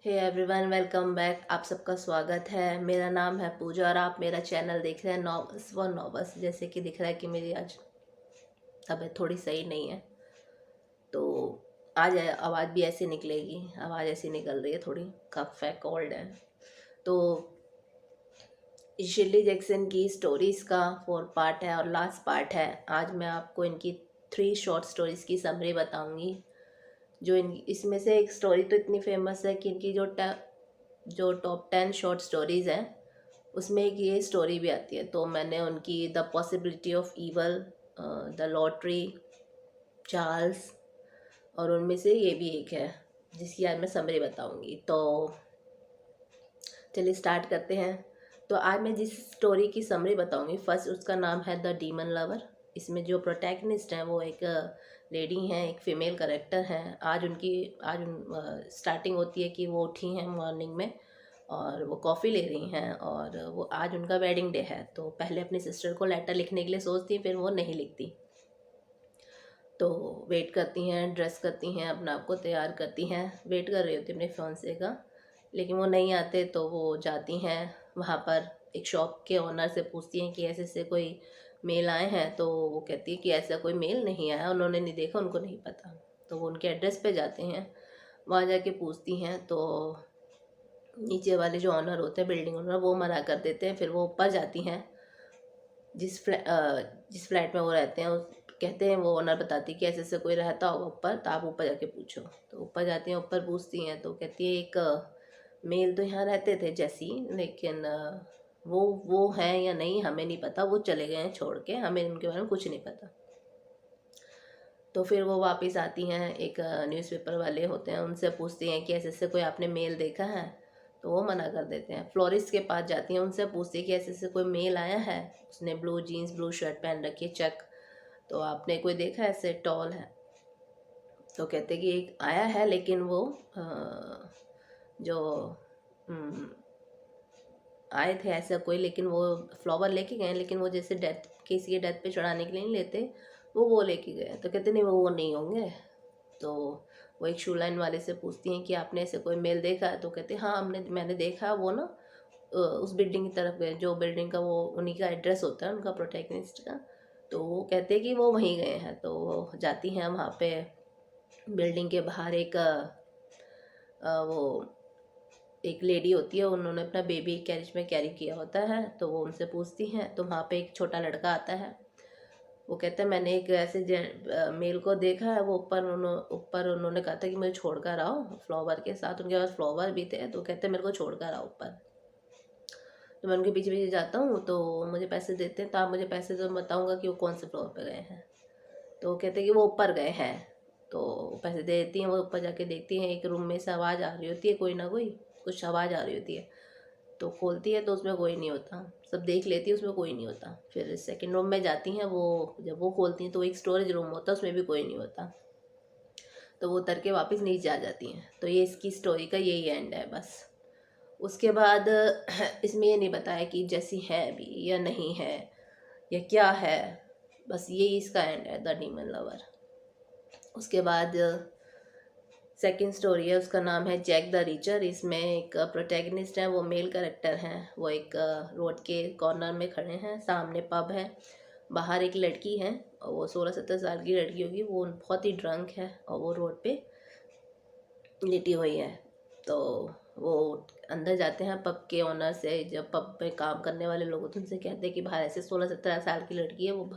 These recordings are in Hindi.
Hey everyone, welcome back. आप सबका स्वागत है। मेरा नाम है पूजा और आप मेरा चैनल देख रहे हैं नॉवल्स फॉर नॉवल्स। जैसे कि दिख रहा है कि मेरी आज तबीयत थोड़ी सही नहीं है, तो आज आवाज़ भी ऐसी निकलेगी। आवाज़ ऐसी निकल रही है, थोड़ी कफ है, कोल्ड है। तो शिर्ली जैक्सन की स्टोरीज़ का 4 पार्ट है और लास्ट पार्ट है। आज मैं आपको इनकी 3 शॉर्ट स्टोरीज़ की समरी बताऊंगी। जो इसमें से एक स्टोरी तो इतनी फेमस है कि इनकी जो टॉप 10 शॉर्ट स्टोरीज़ हैं उसमें एक ये स्टोरी भी आती है। तो मैंने उनकी the possibility of evil, the lottery, Charles, और उनमें से ये भी एक है जिसकी आज मैं समरी बताऊंगी। तो चलिए स्टार्ट करते हैं। तो आज मैं जिस स्टोरी की समरी बताऊंगी, फर्स्ट उसका नाम है द डीमन लवर। इसमें जो प्रोटैगनिस्ट हैं वो एक लेडी हैं, एक फीमेल करेक्टर हैं। आज स्टार्टिंग होती है कि वो उठी हैं मॉर्निंग में और वो कॉफ़ी ले रही हैं और वो आज उनका वेडिंग डे है। तो पहले अपनी सिस्टर को लेटर लिखने के लिए सोचती हैं, फिर वो नहीं लिखती। तो वेट करती हैं, ड्रेस करती हैं, अपना आप को तैयार करती हैं, वेट कर रही होती अपने फियांसे का, लेकिन वो नहीं आते। तो वो जाती हैं वहाँ पर, एक शॉप के ओनर से पूछती हैं कि ऐसे से कोई मेल आए हैं। तो वो कहती है कि ऐसा कोई मेल नहीं आया, उन्होंने नहीं देखा, उनको नहीं पता। तो वो उनके एड्रेस पे जाते हैं, वहाँ जाके पूछती हैं। तो नीचे वाले जो ऑनर होते हैं, बिल्डिंग ओनर, वो मना कर देते हैं। फिर वो ऊपर जाती हैं, जिस फ्लैट में वो रहते हैं उस कहते हैं, वो ओनर बताती है कि ऐसे ऐसे कोई रहता होगा ऊपर, तो आप ऊपर जाके पूछो। तो ऊपर जाती हैं, ऊपर पूछती हैं तो कहती है एक मेल तो यहाँ रहते थे जैसी, लेकिन वो हैं या नहीं हमें नहीं पता, वो चले गए हैं छोड़ के, हमें उनके बारे में कुछ नहीं पता। तो फिर वो वापस आती हैं, एक न्यूज़पेपर वाले होते हैं, उनसे पूछती हैं कि ऐसे ऐसे कोई आपने मेल देखा है। तो वो मना कर देते हैं। फ्लोरिस्ट के पास जाती हैं, उनसे पूछती है कि ऐसे ऐसे कोई मेल आया है, उसने ब्लू जीन्स ब्लू शर्ट पहन रखी है, चेक, तो आपने कोई देखा ऐसे टॉल है। तो कहते कि एक आया है, लेकिन वो जो हम्म, आए थे ऐसा कोई, लेकिन वो फ्लावर लेके गए, लेकिन वो जैसे डेथ, किसी के डेथ पे चढ़ाने के लिए नहीं लेते, वो लेके गए। तो कहते नहीं, वो नहीं होंगे। तो वो एक शू लाइन वाले से पूछती हैं कि आपने ऐसे कोई मेल देखा है। तो कहते हैं हाँ, मैंने देखा, वो ना उस बिल्डिंग की तरफ गए, जो बिल्डिंग का वो उन्हीं का एड्रेस होता है उनका प्रोटैगनिस्ट का। तो वो कहते हैं कि वो वहीं गए हैं। तो वो जाती हैं वहाँ पे, बिल्डिंग के बाहर वो एक लेडी होती है, उन्होंने अपना बेबी कैरिज में कैरी किया होता है। तो वो उनसे पूछती हैं, तो वहाँ पे एक छोटा लड़का आता है। वो कहता है मैंने एक ऐसे मेल को देखा है, वो ऊपर उन्होंने कहा था कि मुझे छोड़ कर आओ फ्लावर के साथ, उनके पास फ्लावर भी थे। तो कहते हैं मेरे को छोड़ कर आओ ऊपर। तो मैं उनके पीछे पीछे जाता हूँ, तो मुझे पैसे देते हैं। तो आप मुझे पैसे तो बताऊँगा कि वो कौन से फ्लोर पर गए हैं। तो वो कहते हैं कि वो ऊपर गए हैं। तो पैसे दे देती हैं। वो ऊपर जाके देखती हैं, एक रूम में से आवाज़ आ रही होती है, कोई ना कोई कुछ आवाज़ आ रही होती है। तो खोलती है तो उसमें कोई नहीं होता, सब देख लेती है, उसमें कोई नहीं होता। फिर सेकंड रूम में जाती हैं, वो जब वो खोलती हैं तो एक स्टोरेज रूम होता है, उसमें भी कोई नहीं होता। तो वो उतर के वापस नीचे आ जाती हैं। तो ये इसकी स्टोरी का यही एंड है बस। उसके बाद इसमें ये नहीं बताया कि जैसी है अभी या नहीं है या क्या है, बस यही इसका एंड है, द डीमन लवर। उसके बाद सेकंड स्टोरी है, उसका नाम है जैक द रीचर। इसमें एक प्रोटैगनिस्ट है, वो मेल कैरेक्टर हैं। वो एक रोड के कॉर्नर में खड़े हैं, सामने पब है, बाहर एक लड़की है, और वो 16-17 साल की लड़की होगी, वो बहुत ही ड्रंक है और वो रोड पे लेटी हुई है। तो वो अंदर जाते हैं पब के ओनर से, जब पब पे काम करने वाले लोग होते हैं उनसे कहते हैं कि बाहर ऐसे 16-17 साल की लड़की है, वो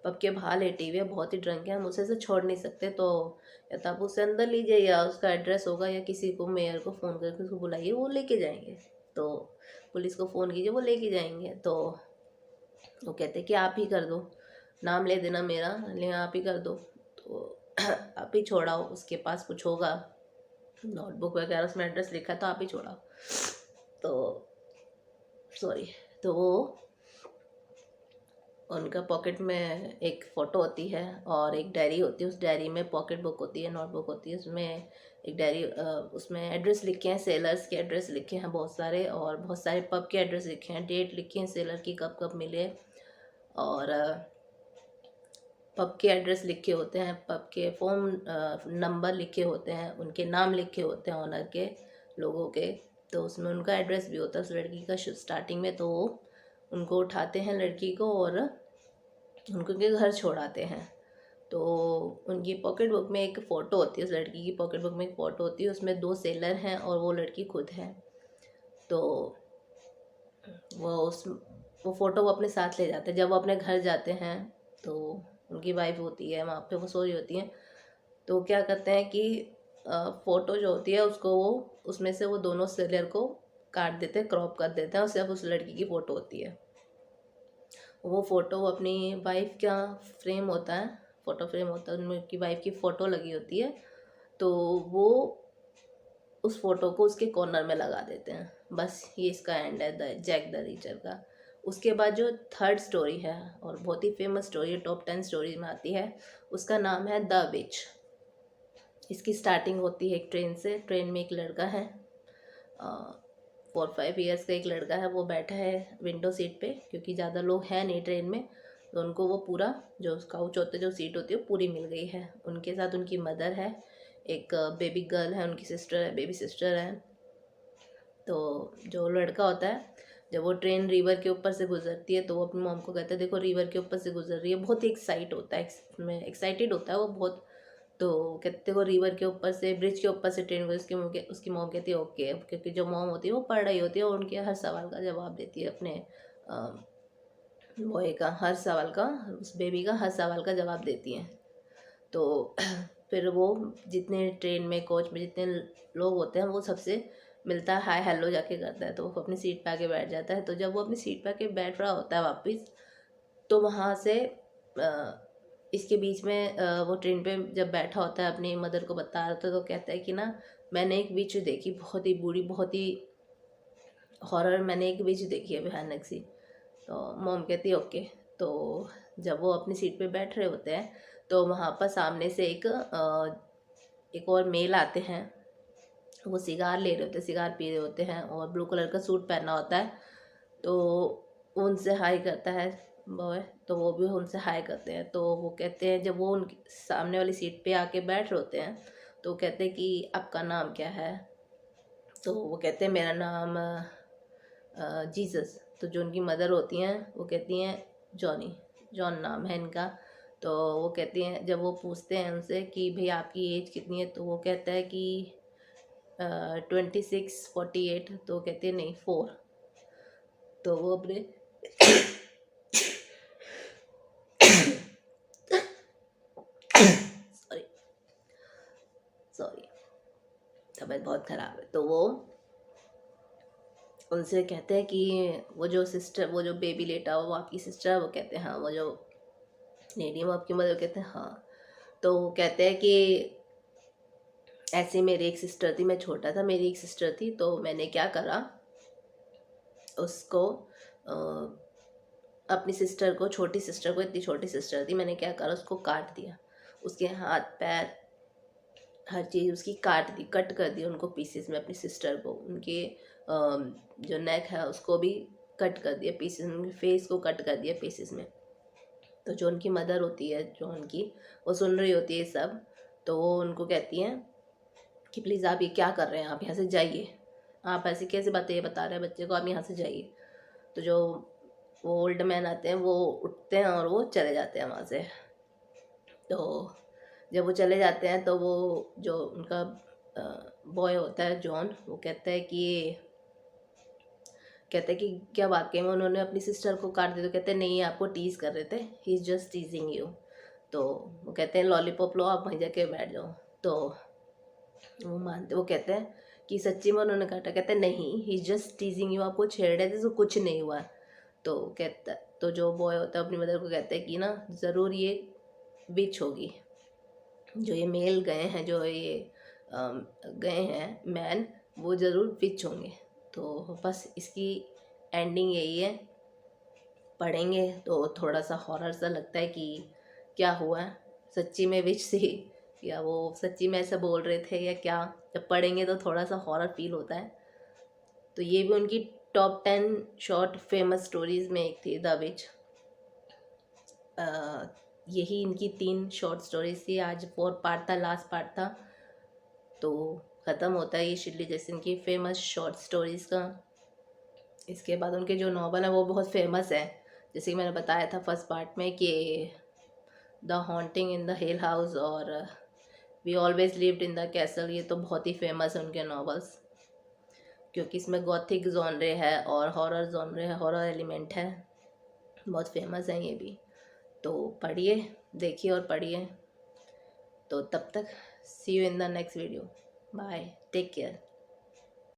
पब के बाहर लेटी हुई है, बहुत ही ड्रंक है, हम उसे ऐसे छोड़ नहीं सकते। तो या तो आप उसे अंदर लीजिए, या उसका एड्रेस होगा, या किसी को मेयर को फ़ोन करके उसको बुलाइए, वो लेके जाएंगे। तो पुलिस को फ़ोन कीजिए, वो लेके जाएंगे। तो वो कहते हैं कि आप ही कर दो, नाम ले देना मेरा, ले आप ही कर दो। तो आप ही छोड़ाओ, उसके पास कुछ होगा, नोटबुक वगैरह, उसमें एड्रेस लिखा है, तो आप ही छोड़ाओ। तो सॉरी, तो वो उनका पॉकेट में एक फ़ोटो होती है और एक डायरी होती है, उस डायरी में पॉकेट बुक होती है, नोटबुक होती है, उसमें एक डायरी, उसमें एड्रेस लिखे हैं, सेलर्स के एड्रेस लिखे हैं बहुत सारे, और बहुत सारे पब के एड्रेस लिखे हैं, डेट लिखी है सेलर की, कब कब मिले, और पब के एड्रेस लिखे होते हैं, पब के फ़ोन नंबर लिखे होते हैं, उनके नाम लिखे होते हैं ऑनर के, लोगों के, तो उसमें उनका एड्रेस भी होता है उस लड़की का स्टार्टिंग में। तो वो उनको उठाते हैं लड़की को और उनको के घर छोड़ाते हैं। तो उनकी पॉकेट बुक में एक फ़ोटो होती है, उस लड़की की पॉकेट बुक में एक फ़ोटो होती है, उसमें 2 सेलर हैं और वो लड़की खुद है। तो वो उस वो फ़ोटो वो अपने साथ ले जाते हैं। जब वो अपने घर जाते हैं तो उनकी वाइफ होती है वहाँ पे, वो सो रही होती हैं। तो क्या करते हैं कि फ़ोटो जो होती है उसको वो उसमें से वो दोनों सेलर को काट देते हैं, क्रॉप कर देते हैं और सिर्फ उस लड़की की फ़ोटो होती है। वो फ़ोटो अपनी वाइफ का फ्रेम होता है, फ़ोटो फ्रेम होता है, उनमें उनकी वाइफ की फ़ोटो लगी होती है। तो वो उस फ़ोटो को उसके कॉर्नर में लगा देते हैं। बस ये इसका एंड है द जैक द रीचर का। उसके बाद जो थर्ड स्टोरी है और बहुत ही फेमस स्टोरी है, टॉप 10 स्टोरीज में आती है, उसका नाम है द विच। इसकी स्टार्टिंग होती है एक ट्रेन से। ट्रेन में एक लड़का है, 4-5 ईयर्स का एक लड़का है, वो बैठा है विंडो सीट पे क्योंकि ज़्यादा लोग हैं नहीं ट्रेन में। तो उनको वो पूरा जो काउच होता है, जो सीट होती है, वो पूरी मिल गई है। उनके साथ उनकी मदर है, एक बेबी गर्ल है, उनकी सिस्टर है, बेबी सिस्टर है। तो जो लड़का होता है, जब वो ट्रेन रिवर के ऊपर से गुजरती है तो वो अपनी मॉम को कहता है देखो रिवर के ऊपर से गुजर रही है। बहुत ही एक्साइटेड होता है वो बहुत। तो कहते वो रिवर के ऊपर से, ब्रिज के ऊपर से ट्रेन गुजर, उसकी मॉम कहती है ओके, क्योंकि जो मॉम होती है वो पढ़ रही होती है और उनके हर सवाल का जवाब देती है, अपने बॉय का हर सवाल का, उस बेबी का हर सवाल का जवाब देती हैं। तो फिर वो जितने ट्रेन में कोच में जितने लोग होते हैं वो सबसे मिलता है, हाय हेलो जाके करता है। तो वो अपनी सीट पे आके बैठ जाता है। तो जब वो अपनी सीट पे आके बैठ रहा होता है वापस, तो वहाँ से इसके बीच में वो ट्रेन पे जब बैठा होता है अपनी मदर को बता रहा था, तो कहता है कि ना मैंने एक विच देखी, बहुत ही बूढ़ी, बहुत ही हॉरर, मैंने एक विच देखी है भयानक सी। तो मॉम कहती है ओके। तो जब वो अपनी सीट पे बैठ रहे होते हैं तो वहाँ पर सामने से एक और मेल आते हैं। वो सिगार ले रहे होते हैं, सिगार पी रहे होते हैं और ब्लू कलर का सूट पहना होता है। तो वो उनसे हाई करता है बॉय, तो वो भी उनसे हाई करते हैं। तो वो कहते हैं, जब वो उनके सामने वाली सीट पे आके बैठ रहे होते हैं तो वो कहते हैं कि आपका नाम क्या है। तो वो कहते हैं मेरा नाम जीसस। तो जो उनकी मदर होती हैं वो कहती हैं जॉनी, जॉन नाम है इनका। तो वो कहती हैं, जब वो पूछते हैं उनसे कि भाई आपकी एज कितनी है, तो वो कहता है कि 26-48। तो वो कहती है नहीं 4। तो वो अपने सॉरी सॉरी तबीयत बहुत ख़राब है। तो वो उनसे कहते हैं कि वो जो सिस्टर, वो जो बेबी लेटा हुआ वो आपकी सिस्टर है। वो कहते हैं हाँ। वो जो लेडी है वो आपकी मदर, कहते हैं हाँ। तो वो कहते हैं कि ऐसे मेरी एक सिस्टर थी, मैं छोटा था, मेरी एक सिस्टर थी, तो मैंने क्या करा, उसको अपनी सिस्टर को, छोटी सिस्टर को, इतनी छोटी सिस्टर थी, मैंने क्या करा, उसको काट दिया। उसके हाथ पैर हर चीज़ उसकी काट दी, कट कर दी उनको पीसेस में, अपनी सिस्टर को, उनके जो नेक है उसको भी कट कर दिया पीसेस, उनके फेस को कट कर दिया पीसेस में। तो जो उनकी मदर होती है, जो उनकी, वो सुन रही होती है सब। तो वो उनको कहती हैं कि प्लीज़ आप ये क्या कर रहे हैं, आप यहाँ से जाइए, आप ऐसी कैसे बातें बता रहे हैं बच्चे को, आप यहाँ से जाइए। तो जो वो ओल्ड मैन आते हैं वो उठते हैं और वो चले जाते हैं वहाँ से। तो जब वो चले जाते हैं तो वो जो उनका बॉय होता है जॉन, वो कहता है कि क्या वाकई में उन्होंने अपनी सिस्टर को काट दिया। तो कहते हैं नहीं, आपको टीज़ कर रहे थे, ही इज़ जस्ट टीजिंग यू। तो वो कहते हैं लॉलीपॉप लो, आप वहीं जाके बैठ जाओ। तो वो कहते हैं कि सच्ची में उन्होंने काटा। कहते हैं नहीं, ही जस्ट टीजिंग यू, आपको छेड़ रहे थे, तो कुछ नहीं हुआ। तो कहता, तो जो बॉय होता है अपनी मदर को कहता है कि ना ज़रूर ये विच होगी, जो ये मेल गए हैं, जो ये गए हैं मैन, वो ज़रूर विच होंगे। तो बस इसकी एंडिंग यही है। पढ़ेंगे तो थोड़ा सा हॉरर सा लगता है कि क्या हुआ है, सच्ची में विच थी या वो सच्ची में ऐसा बोल रहे थे या क्या। जब पढ़ेंगे तो थोड़ा सा हॉरर फील होता है। तो ये भी उनकी टॉप 10 शॉर्ट फेमस स्टोरीज में एक थी, द विच। यही इनकी 3 शॉर्ट स्टोरीज थी। आज 4 पार्ट था, लास्ट पार्ट था। तो ख़त्म होता है ये शिल्ली जैसन की फेमस शॉर्ट स्टोरीज़ का। इसके बाद उनके जो नावल है वो बहुत फेमस है, जैसे कि मैंने बताया था फर्स्ट पार्ट में कि the haunting in the hill house और we always lived in the castle, ये तो बहुत ही फेमस है उनके नावल्स, क्योंकि इसमें गॉथिक जॉनरे है और हॉरर जॉनरे है, हॉरर एलिमेंट है, बहुत फेमस है ये भी। तो पढ़िए, देखिए और पढ़िए। तो तब तक see you in the next video, bye, take care.